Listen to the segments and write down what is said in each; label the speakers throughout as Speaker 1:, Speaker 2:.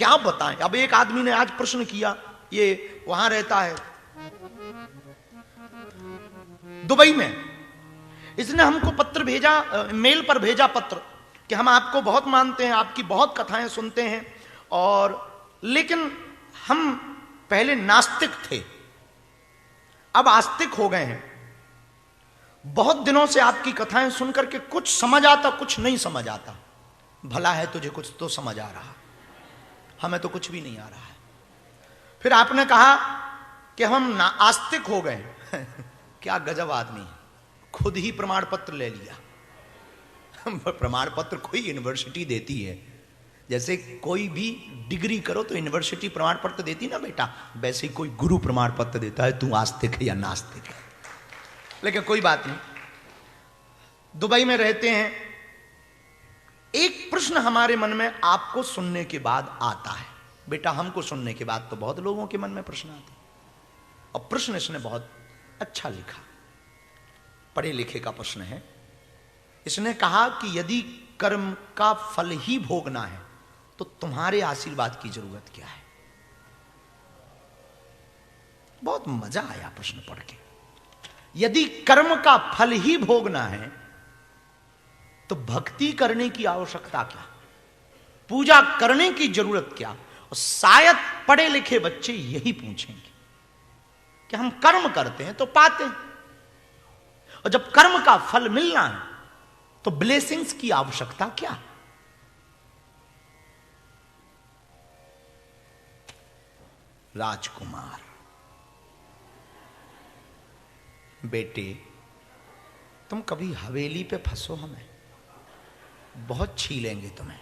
Speaker 1: क्या बताएं। अब एक आदमी ने आज प्रश्न किया, ये वहां रहता है दुबई में, इसने हमको पत्र भेजा, मेल पर भेजा पत्र कि हम आपको बहुत मानते हैं, आपकी बहुत कथाएं सुनते हैं, और लेकिन हम पहले नास्तिक थे, अब आस्तिक हो गए हैं। बहुत दिनों से आपकी कथाएं सुनकर के कुछ समझ आता, कुछ नहीं समझ आता। भला है तुझे कुछ तो समझ आ रहा, हमें तो कुछ भी नहीं आ रहा है। फिर आपने कहा कि हम आस्तिक हो गए। क्या गजब आदमी है, खुद ही प्रमाण पत्र ले लिया। प्रमाण पत्र कोई यूनिवर्सिटी देती है, जैसे कोई भी डिग्री करो तो यूनिवर्सिटी प्रमाण पत्र देती ना बेटा, वैसे ही कोई गुरु प्रमाण पत्र देता है, तू आस्तिक है या नास्तिक है। लेकिन कोई बात नहीं, दुबई में रहते हैं। एक प्रश्न हमारे मन में आपको सुनने के बाद आता है। बेटा हमको सुनने के बाद तो बहुत लोगों के मन में प्रश्न आते हैं, और प्रश्न इसने बहुत अच्छा लिखा, पढ़े लिखे का प्रश्न है। इसने कहा कि यदि कर्म का फल ही भोगना है तो तुम्हारे आशीर्वाद की जरूरत क्या है। बहुत मजा आया प्रश्न पढ़ के। यदि कर्म का फल ही भोगना है तो भक्ति करने की आवश्यकता क्या, पूजा करने की जरूरत क्या। और शायद पढ़े लिखे बच्चे यही पूछेंगे कि हम कर्म करते हैं तो पाते हैं, और जब कर्म का फल मिलना है तो ब्लेसिंग्स की आवश्यकता क्या। राजकुमार, बेटे तुम कभी हवेली पे फंसो, हमें बहुत छीलेंगे तुम्हें।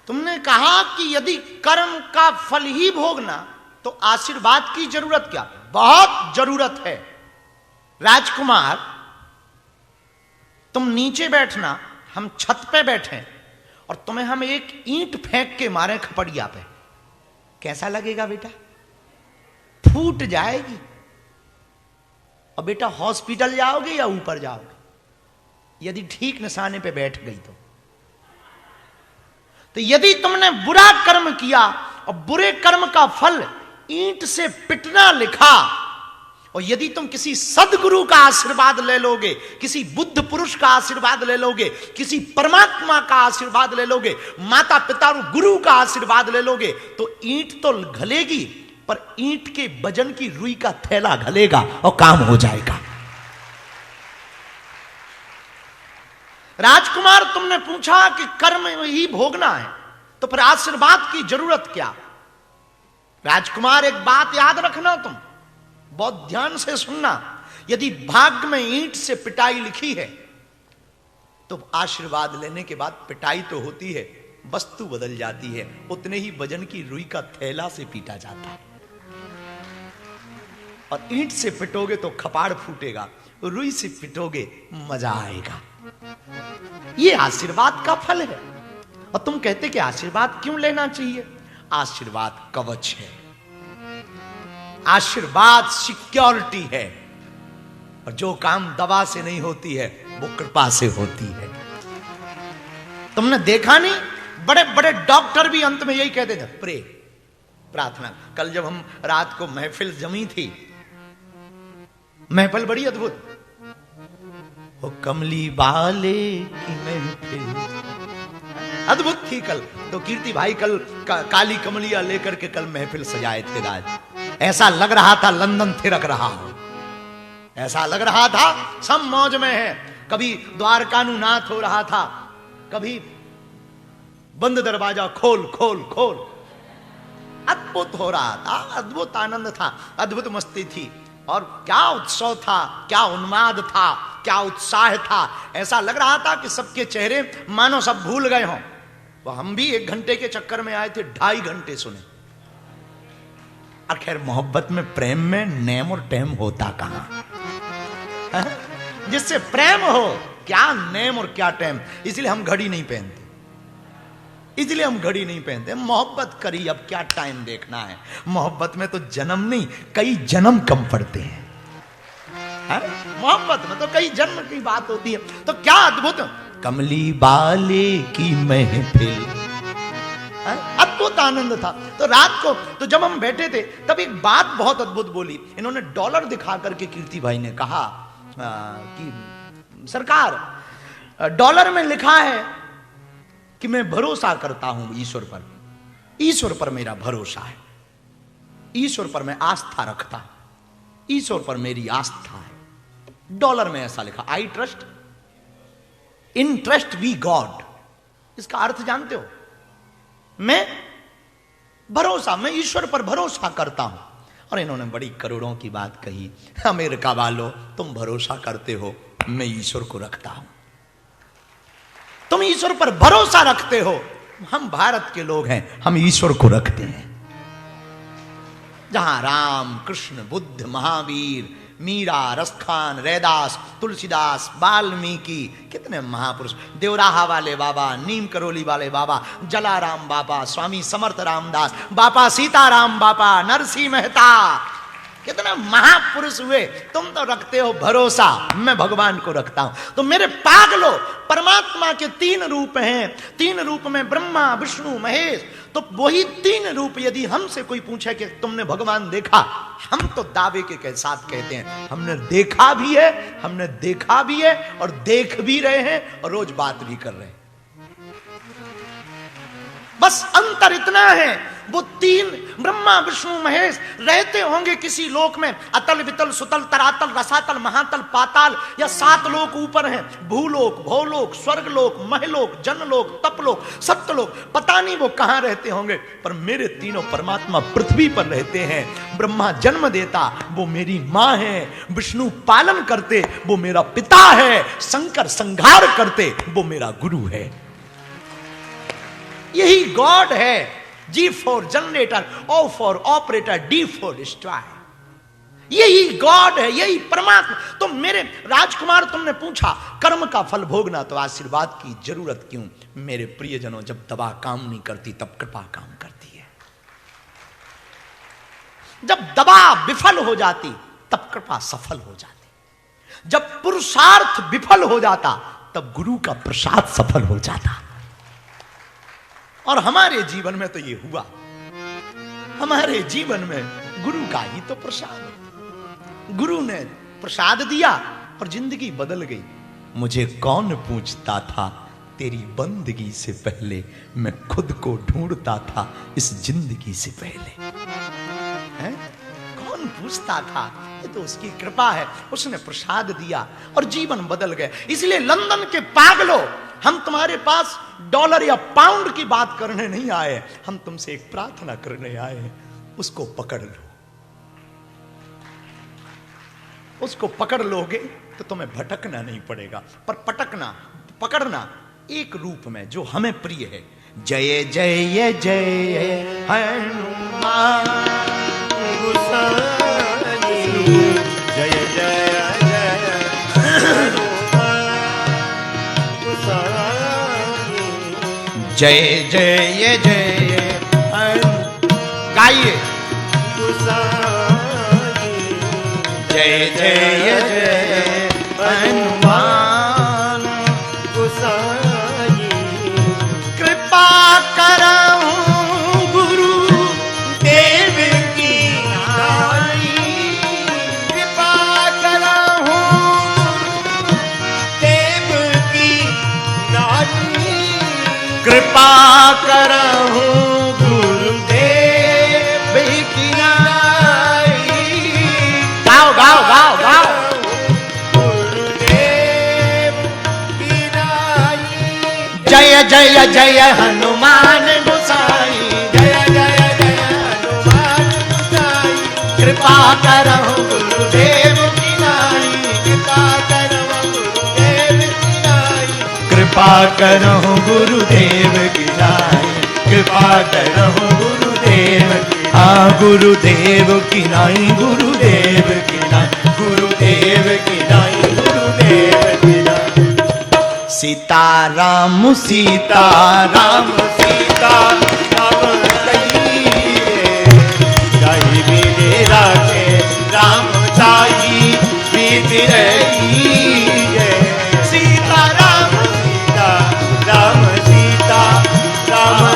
Speaker 1: तुमने कहा कि यदि कर्म का फल ही भोगना तो आशीर्वाद की जरूरत क्या, बहुत जरूरत है। राजकुमार तुम नीचे बैठना, हम छत पे बैठे, और तुम्हें हम एक ईंट फेंक के मारे खपड़िया पे, कैसा लगेगा बेटा। फूट जाएगी। और बेटा हॉस्पिटल जाओगे या ऊपर जाओगे, यदि ठीक निशाने पे बैठ गई तो यदि तुमने बुरा कर्म किया और बुरे कर्म का फल ईंट से पिटना लिखा, और यदि तुम किसी सदगुरु का आशीर्वाद ले लोगे, किसी बुद्ध पुरुष का आशीर्वाद ले लोगे, किसी परमात्मा का आशीर्वाद ले लोगे, माता पिता और गुरु का आशीर्वाद ले लोगे, तो ईंट तो घलेगी पर ईंट के वजन की रुई का थैला घलेगा और काम हो जाएगा। राजकुमार तुमने पूछा कि कर्म ही भोगना है तो फिर आशीर्वाद की जरूरत क्या। राजकुमार एक बात याद रखना, तुम बहुत ध्यान से सुनना। यदि भाग्य में ईंट से पिटाई लिखी है तो आशीर्वाद लेने के बाद पिटाई तो होती है, वस्तु बदल जाती है। उतने ही वजन की रुई का थैला से पीटा जाता है। और ईंट से पिटोगे तो खपाड़ फूटेगा, रुई से पिटोगे मजा आएगा। ये आशीर्वाद का फल है। और तुम कहते कि आशीर्वाद क्यों लेना चाहिए। आशीर्वाद कवच है, आशीर्वाद सिक्योरिटी है, और जो काम दवा से नहीं होती है वो कृपा से होती है। तुमने देखा नहीं, बड़े बड़े डॉक्टर भी अंत में यही कहते थे, प्रे, प्रार्थना। कल जब हम रात को महफिल जमी थी, महफिल बड़ी अद्भुत, वो कमली वाले की महफिल अद्भुत थी कल। तो कीर्ति भाई कल काली कमलिया लेकर के कल महफिल सजाए थे राज। ऐसा लग रहा था लंदन थिरक रहा हो, ऐसा लग रहा था सब मौज में है। कभी द्वारकानुनाथ हो रहा था, कभी बंद दरवाजा खोल खोल खोल, अद्भुत हो रहा था, अद्भुत आनंद था, अद्भुत मस्ती थी। और क्या उत्सव था, क्या उन्माद था, क्या उत्साह था। ऐसा लग रहा था कि सबके चेहरे मानो सब भूल गए हों। वो हम भी 1 घंटे के चक्कर में आए थे, 2.5 घंटे सुने। और खैर मोहब्बत में, प्रेम में नेम और टेम होता कहां। जिससे प्रेम हो, क्या नेम और क्या टेम। इसलिए हम घड़ी नहीं पहनते, इसलिए हम घड़ी नहीं पहनते। मोहब्बत करी, अब क्या टाइम देखना है। मोहब्बत में तो जन्म नहीं, कई जन्म कम पड़ते हैं। मोहब्बत में तो कई जन्म की बात होती है। तो क्या अद्भुत, कमली बाले की महफिल, अद्भुत आनंद था। तो रात को तो जब हम बैठे थे तब एक बात बहुत अद्भुत बोली। इन्होंने डॉलर दिखा करके कीर्ति भाई ने कहा कि सरकार डॉलर में लिखा है कि मैं भरोसा करता हूं ईश्वर पर, ईश्वर पर मेरा भरोसा है, ईश्वर पर मैं आस्था रखता हूं, ईश्वर पर मेरी आस्था है। डॉलर में ऐसा लिखा, I trust in trust we God. इसका अर्थ जानते हो? मैं ईश्वर पर भरोसा करता हूं। और इन्होंने बड़ी करोड़ों की बात कही, अमेरिका वालों तुम भरोसा करते हो, मैं ईश्वर को रखता हूं। तुम ईश्वर पर भरोसा रखते हो, हम भारत के लोग हैं, हम ईश्वर को रखते हैं। जहां राम, कृष्ण, बुद्ध, महावीर, मीरा, रसखान, रैदास, तुलसीदास, वाल्मीकि, कितने महापुरुष, देवराहा वाले बाबा, नीम करोली वाले बाबा, जलाराम बाबा, स्वामी समर्थ रामदास बाबा, सीताराम बाबा, नरसिंह मेहता, कितने महापुरुष हुए। तुम तो रखते हो भरोसा, मैं भगवान को रखता हूं। तो मेरे पागलो, परमात्मा के 3 रूप हैं, 3 रूप में ब्रह्मा, विष्णु, महेश। तो वही 3 रूप यदि हमसे कोई पूछे कि तुमने भगवान देखा, हम तो दावे के साथ कहते हैं हमने देखा भी है, हमने देखा भी है और देख भी रहे हैं और रोज बात भी कर रहे हैं। बस अंतर इतना है, वो 3 ब्रह्मा, विष्णु, महेश रहते होंगे किसी लोक में, अतल, वितल, सुतल, तरातल, रसातल, महातल, पाताल, या 7 लोक ऊपर हैं, भूलोक, भौलोक, स्वर्गलोक, महलोक, जनलोक, तपलोक, सप्तलोक, पता नहीं वो कहां रहते होंगे। पर मेरे तीनों परमात्मा पृथ्वी पर रहते हैं। ब्रह्मा जन्म देता, वो मेरी मां है। विष्णु पालन करते, वो मेरा पिता है। शंकर संहार करते, वो मेरा गुरु है। यही गॉड है। G for generator, O for operator, D for destroy. यही गॉड है, यही परमात्मा। तो मेरे राजकुमार, तुमने पूछा कर्म का फल भोगना तो आशीर्वाद की जरूरत क्यों? मेरे प्रियजनों, जब दवा काम नहीं करती तब कृपा काम करती है। जब दवा विफल हो जाती तब कृपा सफल हो जाती। जब पुरुषार्थ विफल हो जाता तब गुरु का प्रसाद सफल हो जाता। और हमारे जीवन में तो ये हुआ। हमारे जीवन में गुरु का ही तो प्रसाद। गुरु ने प्रसाद दिया और जिंदगी बदल गई। मुझे कौन पूछता था तेरी बंदगी से पहले, मैं खुद को ढूंढता था इस जिंदगी से पहले। है? कौन पूछता था? ये तो उसकी कृपा है, उसने प्रसाद दिया और जीवन बदल गए। इसलिए लंदन के पागलों, हम तुम्हारे पास डॉलर या पाउंड की बात करने नहीं आए, हम तुमसे एक प्रार्थना करने आए हैं। उसको पकड़ लो। उसको पकड़ लोगे तो तुम्हें भटकना नहीं पड़ेगा, पर पकड़ना एक रूप में जो हमें प्रिय है। जय जय जय हनुमान गोसाई, जय जय जय जय जय जय गाइए। जय जय जय हनुमान गोसाई, कृपा करऊं गुरु देव की नाई, कृपा करऊं देव की नाई, कृपा करऊं गुरुदेव की नाई। गाओ गाओ गाओ गाओ। गुरुदेव की नाई, जय जय जय हनुमान गोसाई, जय जय जय हनुमान गोसाई, कृपा करऊं गुरुदेव की नाई, कृपा करऊं गुरुदेव की नाई, कृपा करऊं गुरुदेव की नाई, कृपा करऊं गुरुदेव की। हाँ गुरुदेव की नाई, गुरुदेव की नाई, गुरुदेव की नाई, गुरुदेव की नाई। सीताराम सीताराम सीताराम जाई मेरे राखे राम जाई बीत रही। सीताराम सीताराम सीताराम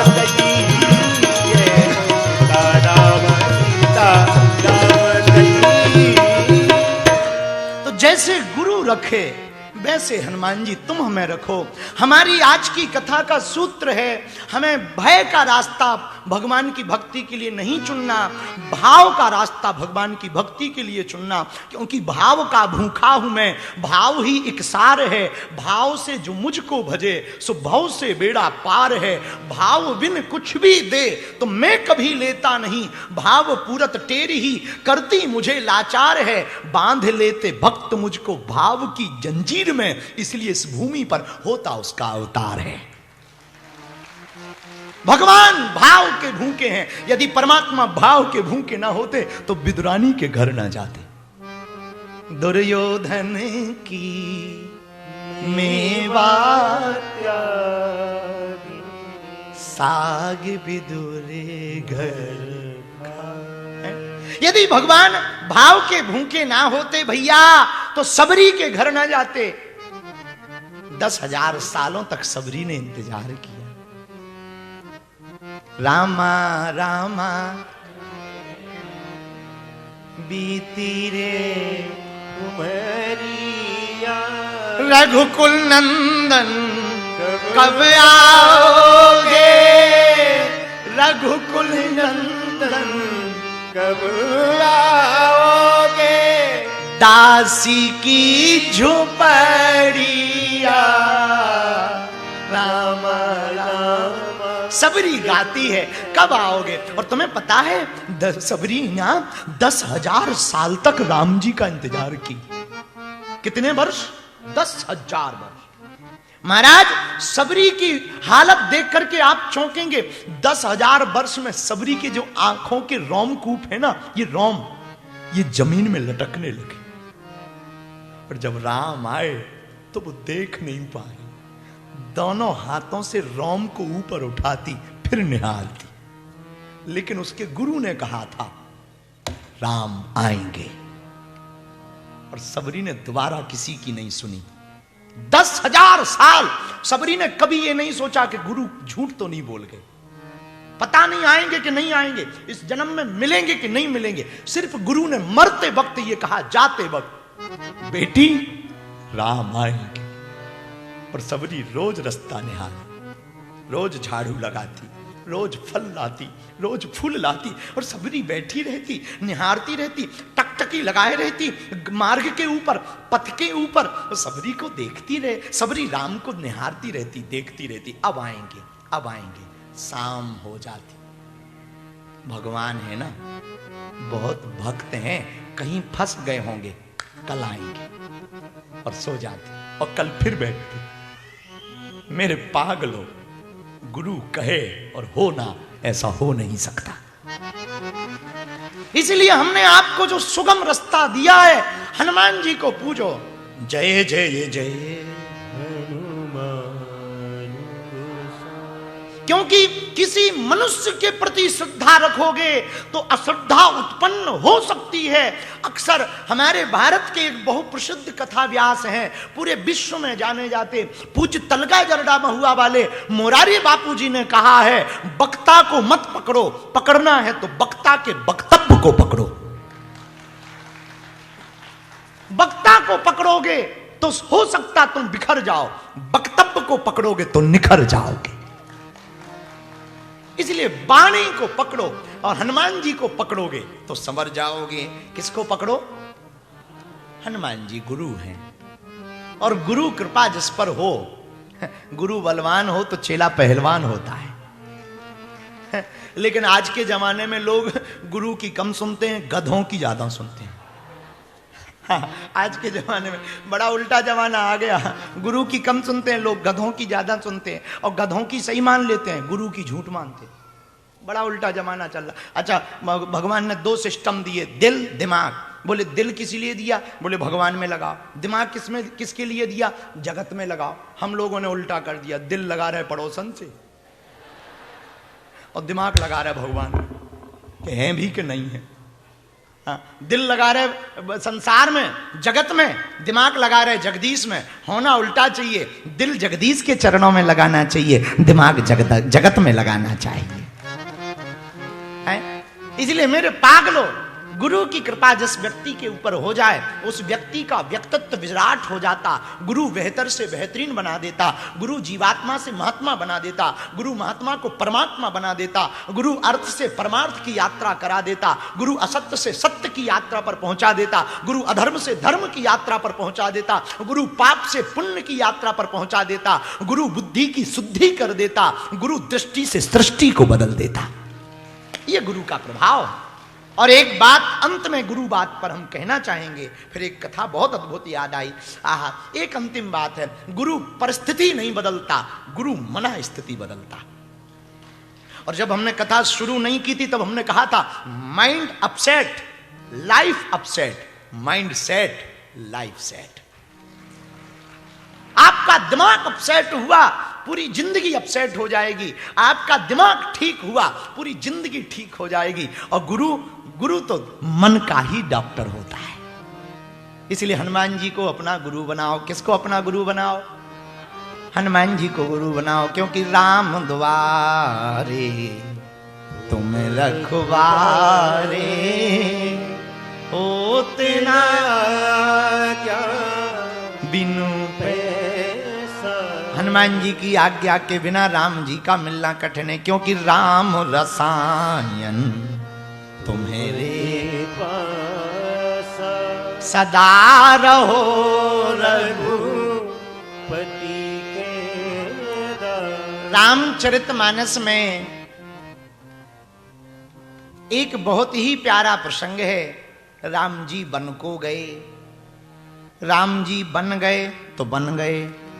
Speaker 1: रखे वैसे हनुमान जी तुम हमें रखो। हमारी आज की कथा का सूत्र है, हमें भय का रास्ता भगवान की भक्ति के लिए नहीं चुनना, भाव का रास्ता भगवान की भक्ति के लिए चुनना। क्योंकि भाव का भूखा हूं मैं, भाव ही एक सार है। भाव से जो मुझको भजे सो भव से बेड़ा पार है। भाव बिन कुछ भी दे तो मैं कभी लेता नहीं, भाव पूरत टेरी ही करती मुझे लाचार है। बांध लेते भक्त मुझको भाव की जंजीर में, इसलिए इस भूमि पर होता उसका अवतार है। भगवान भाव के भूखे हैं। यदि परमात्मा भाव के भूखे ना होते तो विदुरानी के घर ना जाते। दुर्योधन की मेवा साग विदुरे घर। यदि भगवान भाव के भूखे ना होते भैया तो सबरी के घर ना जाते। 10,000 सालों तक सबरी ने इंतजार किया। रामा रामा बीती रे उमरिया, रघुकुल नंदन कब आओगे, रघुकुल नंदन कब आओगे। दासी की झोपड़िया राम राम सबरी गाती है, कब आओगे। और तुम्हें पता है सबरी ना 10,000 साल तक राम जी का इंतजार की। कितने वर्ष? 10,000 वर्ष। महाराज सबरी की हालत देख करके आप चौंकेंगे। 10,000 वर्ष में सबरी के जो आंखों के रोमकूप है ना, ये रोम ये जमीन में लटकने लगे। और जब राम आए तो वो देख नहीं पाए, दोनों हाथों से रोम को ऊपर उठाती फिर निहारती। लेकिन उसके गुरु ने कहा था राम आएंगे, और सबरी ने दोबारा किसी की नहीं सुनी। 10,000 साल सबरी ने कभी ये नहीं सोचा कि गुरु झूठ तो नहीं बोल गए, पता नहीं आएंगे कि नहीं आएंगे, इस जन्म में मिलेंगे कि नहीं मिलेंगे। सिर्फ गुरु ने मरते वक्त ये कहा, जाते वक्त, बेटी राम आएंगे। और सबरी रोज रास्ता निहारती, रोज झाड़ू लगाती, रोज फल लाती, रोज फूल लाती, और सबरी बैठी रहती, निहारती रहती, टकटकी लगाए रहती मार्ग के ऊपर, पथ के ऊपर। सबरी को देखती रहे, सबरी राम को निहारती रहती, देखती रहती। अब आएंगे, अब आएंगे। शाम हो जाती। भगवान है ना, बहुत भक्त हैं, कहीं फंस गए होंगे, कल आएंगे। और सो जाते, और कल फिर बैठते। मेरे पागलों, गुरु कहे और हो ना, ऐसा हो नहीं सकता। इसलिए हमने आपको जो सुगम रास्ता दिया है, हनुमान जी को पूजो। जय जय जय क्योंकि किसी मनुष्य के प्रति श्रद्धा रखोगे तो अश्रद्धा उत्पन्न हो सकती है। अक्सर हमारे भारत के एक बहु प्रसिद्ध कथा व्यास हैं, पूरे विश्व में जाने जाते, पूज्य तलगा जरडा महुआ वाले मोरारी बापू जी ने कहा है, वक्ता को मत पकड़ो, पकड़ना है तो वक्ता के वक्तव्य को पकड़ो। वक्ता को पकड़ोगे तो हो सकता तुम बिखर जाओ, वक्तव्य को पकड़ोगे तो निखर जाओगे। इसलिए वाणी को पकड़ो, और हनुमान जी को पकड़ोगे तो संवर जाओगे। किसको पकड़ो? हनुमान जी गुरु हैं, और गुरु कृपा जिस पर हो, गुरु बलवान हो तो चेला पहलवान होता है। लेकिन आज के जमाने में लोग गुरु की कम सुनते हैं, गधों की ज्यादा सुनते हैं। आज के जमाने में बड़ा उल्टा जमाना आ गया। गुरु की कम सुनते हैं लोग, गधों की ज्यादा सुनते हैं, और गधों की सही मान लेते हैं, गुरु की झूठ मानते हैं। बड़ा उल्टा जमाना चल रहा। अच्छा, भगवान ने 2 सिस्टम दिए, दिल दिमाग। बोले दिल किस लिए दिया? बोले भगवान में लगाओ। दिमाग किसके लिए दिया? जगत में लगाओ। हम लोगों ने उल्टा कर दिया, दिल लगा रहे पड़ोसन से और दिमाग लगा रहे भगवान के, हैं भी कि नहीं है। हाँ, दिल लगा रहे संसार में, जगत में, दिमाग लगा रहे जगदीश में। होना उल्टा चाहिए, दिल जगदीश के चरणों में लगाना चाहिए, दिमाग जगत में लगाना चाहिए। इसलिए मेरे पागलों, गुरु की कृपा जिस व्यक्ति के ऊपर हो जाए उस व्यक्ति का व्यक्तित्व विराट हो जाता। गुरु बेहतर से बेहतरीन बना देता। गुरु जीवात्मा से महात्मा बना देता। गुरु महात्मा को परमात्मा बना देता। गुरु अर्थ से परमार्थ की यात्रा करा देता। गुरु असत्य से सत्य की यात्रा पर पहुंचा देता। गुरु अधर्म से धर्म की यात्रा पर पहुंचा देता। गुरु पाप से पुण्य की यात्रा पर पहुंचा देता। गुरु बुद्धि की शुद्धि कर देता। गुरु दृष्टि से सृष्टि को बदल देता। यह गुरु का प्रभाव। और एक बात अंत में गुरु बात पर हम कहना चाहेंगे, फिर एक कथा बहुत अद्भुत याद आई। आहा, एक अंतिम बात है, गुरु परिस्थिति नहीं बदलता, गुरु मना स्थिति बदलता। और जब हमने कथा शुरू नहीं की थी तब हमने कहा था mind upset life upset, mind set life set. आपका दिमाग अपसेट हुआ पूरी जिंदगी अपसेट हो जाएगी। आपका दिमाग ठीक हुआ पूरी जिंदगी ठीक हो जाएगी। और गुरु तो मन का ही डॉक्टर होता है। इसलिए हनुमान जी को अपना गुरु बनाओ। किसको अपना गुरु बनाओ? हनुमान जी को गुरु बनाओ, क्योंकि राम द्वारे तुम रखवारे होते ना क्या बिनु पैसा। हनुमान जी की आज्ञा के बिना राम जी का मिलना कठिन है, क्योंकि राम रसायन तुम्हारे पास सदा रहो रघुपति के दास। रामचरितमानस में एक बहुत ही प्यारा प्रसंग है। राम जी वन को गए। राम जी बन गए तो बन गए,